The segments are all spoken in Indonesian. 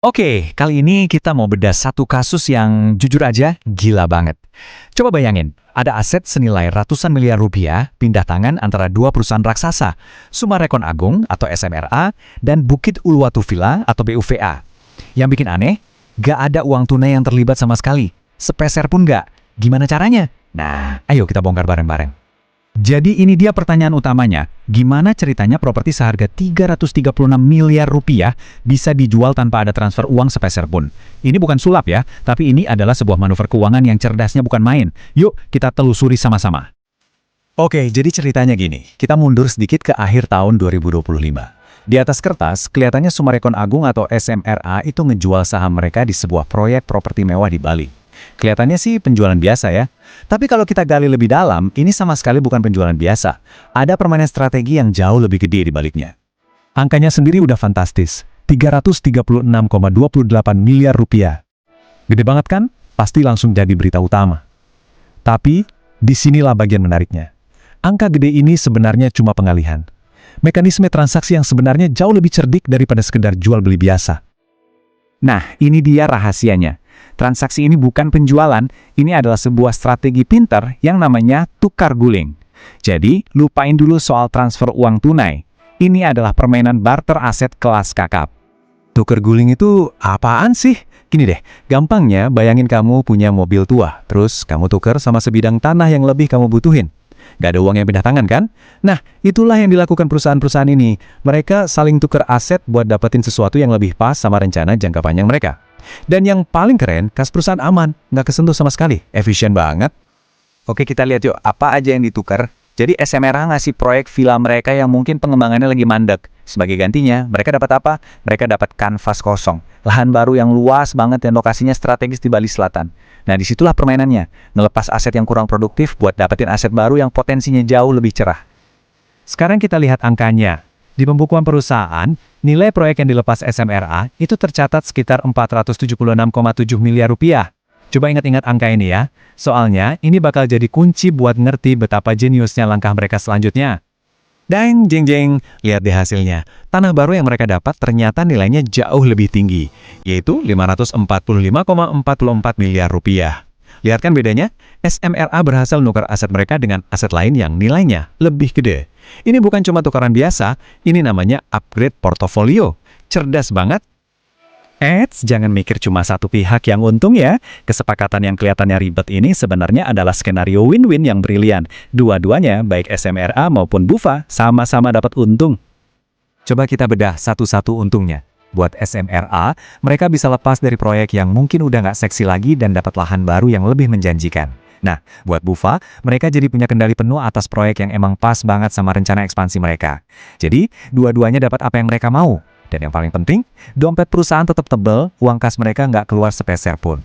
Oke, kali ini kita mau bedah satu kasus yang jujur aja gila banget. Coba bayangin, ada aset senilai ratusan miliar rupiah pindah tangan antara dua perusahaan raksasa, Summarecon Agung atau SMRA dan Bukit Uluwatu Villa atau BUVA. Yang bikin aneh, gak ada uang tunai yang terlibat sama sekali. Sepeser pun gak. Gimana caranya? Nah, ayo kita bongkar bareng-bareng. Jadi ini dia pertanyaan utamanya, gimana ceritanya properti seharga 336 miliar rupiah bisa dijual tanpa ada transfer uang sepeser pun? Ini bukan sulap ya, tapi ini adalah sebuah manuver keuangan yang cerdasnya bukan main. Yuk, kita telusuri sama-sama. Oke, jadi ceritanya gini, kita mundur sedikit ke akhir tahun 2025. Di atas kertas, kelihatannya Summarecon Agung atau SMRA itu ngejual saham mereka di sebuah proyek properti mewah di Bali. Kelihatannya sih penjualan biasa ya. Tapi kalau kita gali lebih dalam, ini sama sekali bukan penjualan biasa. Ada permainan strategi yang jauh lebih gede di baliknya. Angkanya sendiri udah fantastis. 336,28 miliar rupiah. Gede banget kan? Pasti langsung jadi berita utama. Tapi, disinilah bagian menariknya. Angka gede ini sebenarnya cuma pengalihan. Mekanisme transaksi yang sebenarnya jauh lebih cerdik daripada sekedar jual beli biasa. Nah, ini dia rahasianya. Transaksi ini bukan penjualan, ini adalah sebuah strategi pintar yang namanya tukar guling. Jadi, lupain dulu soal transfer uang tunai. Ini adalah permainan barter aset kelas kakap. Tukar guling itu apaan sih? Gini deh, gampangnya bayangin kamu punya mobil tua, terus kamu tukar sama sebidang tanah yang lebih kamu butuhin. Gak ada uang yang pindah tangan kan? Nah, itulah yang dilakukan perusahaan-perusahaan ini. Mereka saling tukar aset buat dapetin sesuatu yang lebih pas sama rencana jangka panjang mereka. Dan yang paling keren, kas perusahaan aman, nggak kesentuh sama sekali. Efisien banget. Oke, kita lihat yuk, apa aja yang ditukar. Jadi SMRA ngasih proyek villa mereka yang mungkin pengembangannya lagi mandek. Sebagai gantinya, mereka dapat apa? Mereka dapat kanvas kosong. Lahan baru yang luas banget dan lokasinya strategis di Bali Selatan. Nah, disitulah permainannya. Ngelepas aset yang kurang produktif buat dapetin aset baru yang potensinya jauh lebih cerah. Sekarang kita lihat angkanya. Di pembukuan perusahaan, nilai proyek yang dilepas SMRA itu tercatat sekitar 476,7 miliar rupiah. Coba ingat-ingat angka ini ya. Soalnya, ini bakal jadi kunci buat ngerti betapa jeniusnya langkah mereka selanjutnya. Dan jeng-jeng, lihat deh hasilnya. Tanah baru yang mereka dapat ternyata nilainya jauh lebih tinggi, yaitu 545,44 miliar rupiah. Lihat kan bedanya? SMRA berhasil nukar aset mereka dengan aset lain yang nilainya lebih gede. Ini bukan cuma tukaran biasa, ini namanya upgrade portofolio. Cerdas banget. Eits, jangan mikir cuma satu pihak yang untung ya. Kesepakatan yang kelihatannya ribet ini sebenarnya adalah skenario win-win yang brilian. Dua-duanya, baik SMRA maupun BUVA, sama-sama dapat untung. Coba kita bedah satu-satu untungnya. Buat SMRA, mereka bisa lepas dari proyek yang mungkin udah nggak seksi lagi dan dapat lahan baru yang lebih menjanjikan. Nah, buat BUVA, mereka jadi punya kendali penuh atas proyek yang emang pas banget sama rencana ekspansi mereka. Jadi, dua-duanya dapat apa yang mereka mau. Dan yang paling penting, dompet perusahaan tetap tebal, uang kas mereka nggak keluar sepeser pun.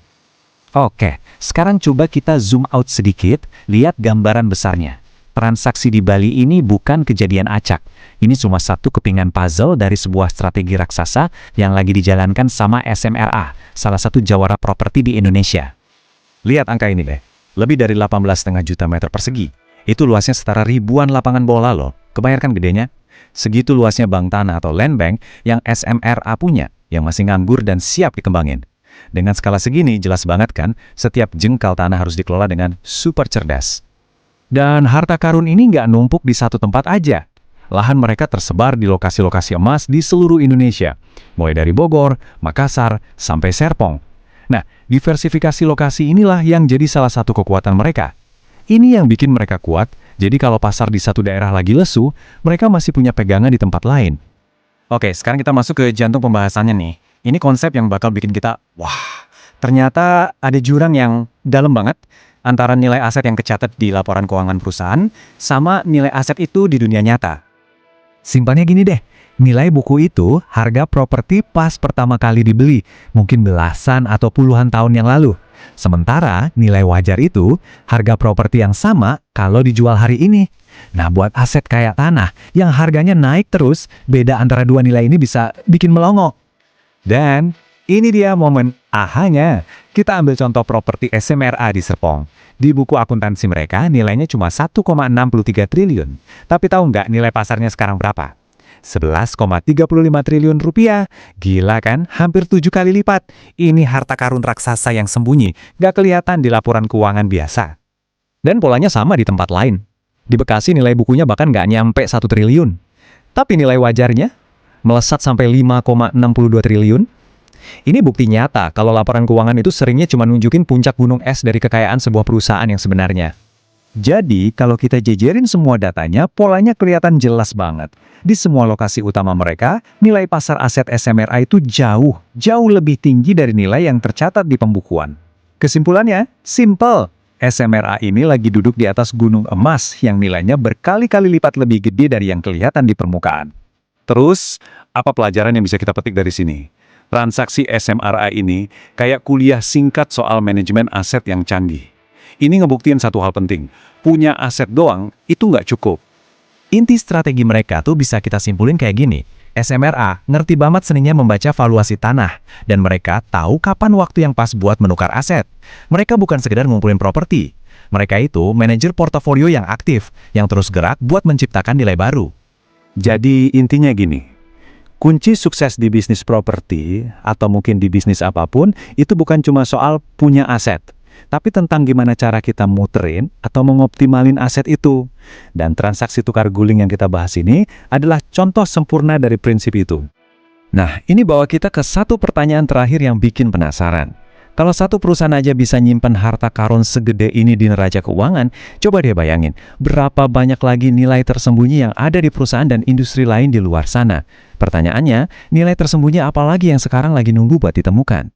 Oke, sekarang coba kita zoom out sedikit, lihat gambaran besarnya. Transaksi di Bali ini bukan kejadian acak. Ini cuma satu kepingan puzzle dari sebuah strategi raksasa yang lagi dijalankan sama SMRA, salah satu jawara properti di Indonesia. Lihat angka ini deh, lebih dari 18,5 juta meter persegi. Itu luasnya setara ribuan lapangan bola loh. Kebayarkan gedenya? Segitu luasnya bank tanah atau land bank yang SMRA punya, yang masih nganggur dan siap dikembangin. Dengan skala segini, jelas banget kan, setiap jengkal tanah harus dikelola dengan super cerdas. Dan harta karun ini nggak numpuk di satu tempat aja. Lahan mereka tersebar di lokasi-lokasi emas di seluruh Indonesia, mulai dari Bogor, Makassar, sampai Serpong. Nah, diversifikasi lokasi inilah yang jadi salah satu kekuatan mereka. Ini yang bikin mereka kuat, jadi kalau pasar di satu daerah lagi lesu, mereka masih punya pegangan di tempat lain. Oke, sekarang kita masuk ke jantung pembahasannya nih. Ini konsep yang bakal bikin kita, wah, ternyata ada jurang yang dalam banget antara nilai aset yang kecatat di laporan keuangan perusahaan sama nilai aset itu di dunia nyata. Simpelnya gini deh, nilai buku itu harga properti pas pertama kali dibeli, mungkin belasan atau puluhan tahun yang lalu. Sementara nilai wajar itu harga properti yang sama kalau dijual hari ini. Nah, buat aset kayak tanah yang harganya naik terus, beda antara dua nilai ini bisa bikin melongo. Dan ini dia momen ahanya. Kita ambil contoh properti SMRA di Serpong. Di buku akuntansi mereka nilainya cuma 1,63 triliun. Tapi tahu nggak nilai pasarnya sekarang berapa? 11,35 triliun rupiah. Gila kan? Hampir 7 kali lipat. Ini harta karun raksasa yang sembunyi, gak kelihatan di laporan keuangan biasa. Dan polanya sama di tempat lain. Di Bekasi nilai bukunya bahkan gak nyampe 1 triliun. Tapi nilai wajarnya melesat sampai 5,62 triliun. Ini bukti nyata kalau laporan keuangan itu seringnya cuma nunjukin puncak gunung es dari kekayaan sebuah perusahaan yang sebenarnya. Jadi, kalau kita jejerin semua datanya, polanya kelihatan jelas banget. Di semua lokasi utama mereka, nilai pasar aset SMRA itu jauh lebih tinggi dari nilai yang tercatat di pembukuan. Kesimpulannya, simple. SMRA ini lagi duduk di atas gunung emas yang nilainya berkali-kali lipat lebih gede dari yang kelihatan di permukaan. Terus, apa pelajaran yang bisa kita petik dari sini? Transaksi SMRA ini kayak kuliah singkat soal manajemen aset yang canggih. Ini ngebuktiin satu hal penting, punya aset doang itu nggak cukup. Inti strategi mereka tuh bisa kita simpulin kayak gini. SMRA ngerti banget seninya membaca valuasi tanah, dan mereka tahu kapan waktu yang pas buat menukar aset. Mereka bukan sekedar ngumpulin properti. Mereka itu manajer portofolio yang aktif, yang terus gerak buat menciptakan nilai baru. Jadi intinya gini, kunci sukses di bisnis properti, atau mungkin di bisnis apapun, itu bukan cuma soal punya aset, tapi tentang gimana cara kita muterin atau mengoptimalin aset itu. Dan transaksi tukar guling yang kita bahas ini adalah contoh sempurna dari prinsip itu. Nah, ini bawa kita ke satu pertanyaan terakhir yang bikin penasaran. Kalau satu perusahaan aja bisa nyimpen harta karun segede ini di neraca keuangan, coba deh bayangin, berapa banyak lagi nilai tersembunyi yang ada di perusahaan dan industri lain di luar sana. Pertanyaannya, nilai tersembunyi apa lagi yang sekarang lagi nunggu buat ditemukan?